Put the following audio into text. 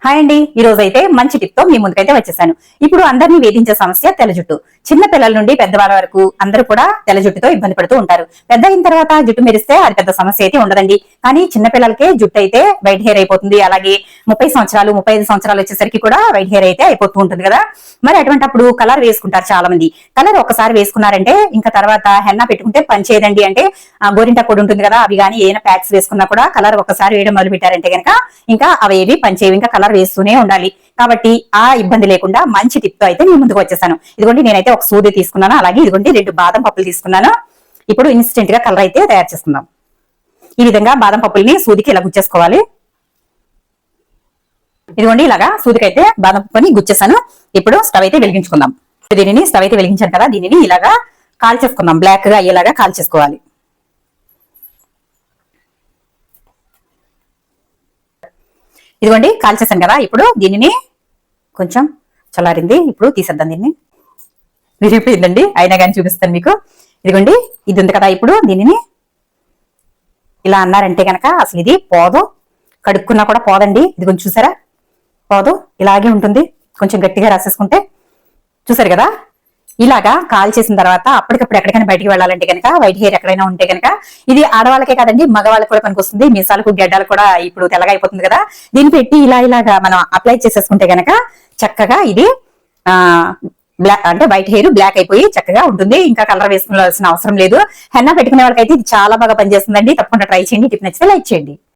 Hi అండి, ఈ రోజు అయితే మంచి టిప్ తో మీ ముందుకైతే వచ్చేసాను. ఇప్పుడు అందరినీ వేధించే సమస్య తెల్ల జుట్టు. చిన్న పిల్లల నుండి పెద్దవాళ్ళ వరకు అందరూ కూడా తెల్ల జుట్టుతో ఇబ్బంది పడుతూ ఉంటారు. పెద్ద అయిన తర్వాత జుట్టు మెరిస్తే అది పెద్ద సమస్య అయితే ఉండదండి. కానీ చిన్న పిల్లలకే జుట్టు అయితే వైట్ హెయిర్ అయిపోతుంది. అలాగే 30 సంవత్సరాలు 35 సంవత్సరాలు వచ్చేసరికి కూడా వైట్ హెయిర్ అయితే అయిపోతూ ఉంటుంది కదా. మరి అటువంటిప్పుడు కలర్ వేసుకుంటారు చాలా మంది. కలర్ ఒకసారి వేసుకున్నారంటే ఇంకా తర్వాత హెన్నా పెట్టుకుంటే పని చేయదండి. అంటే గోరింట కూడా ఉంటుంది కదా, అవి కానీ ఏమైనా ప్యాక్స్ వేసుకున్నా కూడా కలర్ ఒకసారి వేయడం మొదలు పెట్టారంటే కనుక ఇంకా అవి ఏవి పనిచేయవు, ఇంకా కలర్ వేస్తూనే ఉండాలి. కాబట్టి ఆ ఇబ్బంది లేకుండా మంచి టిప్ తో అయితే నేను ముందుకు వచ్చేసాను. ఇదిగోండి, నేనైతే ఒక సూది తీసుకున్నాను. అలాగే ఇదిగోండి 2 బాదం పప్పులు తీసుకున్నాను. ఇప్పుడు ఇన్స్టెంట్ గా కలర్ అయితే తయారు చేసుకుందాం. ఈ విధంగా బాదం పప్పుల్ని సూదికి ఇలా గుచ్చేసుకోవాలి. ఇదిగోండి, ఇలాగా సూదికి అయితే బాదం పప్పుని గుచ్చేసాను. ఇప్పుడు స్టవ్ అయితే వెలిగించుకుందాం. దీనిని స్టవ్ అయితే వెలిగించాను కదా, దీనిని ఇలాగా కాల్చేసుకుందాం. బ్లాక్ గా అయ్యేలాగా కాల్చేసుకోవాలి. ఇదిగోండి, కాల్చేసాను కదా. ఇప్పుడు దీనిని కొంచెం చల్లారింది, ఇప్పుడు తీసేద్దాం. దీన్ని విరిగిపోయిందండి, అయినా కానీ చూపిస్తాను మీకు. ఇదిగోండి, ఇది ఉంది కదా. ఇప్పుడు దీనిని ఇలా అన్నారంటే కనుక అసలు ఇది పోదు, కడుక్కున్నా కూడా పోదండి. ఇది కొంచెం చూసారా, పోదు, ఇలాగే ఉంటుంది. కొంచెం గట్టిగా రాసేసుకుంటే చూసారు కదా. ఇలాగా కాల్ చేసిన తర్వాత అప్పటికప్పుడు ఎక్కడికైనా బయటికి వెళ్ళాలంటే కనుక వైట్ హెయిర్ ఎక్కడైనా ఉంటే కనుక ఇది ఆడవాళ్ళకే కాదండి, మగవాళ్ళకి కూడా పనికొస్తుంది. మీసాలకు గడ్డాలు కూడా ఇప్పుడు తెల్లగా అయిపోతుంది కదా, దీన్ని పెట్టి ఇలాగా మనం అప్లై చేసేసుకుంటే కనుక చక్కగా ఇది బ్లాక్ అంటే వైట్ హెయిర్ బ్లాక్ అయిపోయి చక్కగా ఉంటుంది. ఇంకా కలర్ వేసుకోవాల్సిన అవసరం లేదు. హెన్నా పెట్టుకునే వాళ్ళకైతే ఇది చాలా బాగా పనిచేస్తుందండి. తప్పకుండా ట్రై చేయండి. టిప్ నచ్చితే లైక్ చేయండి.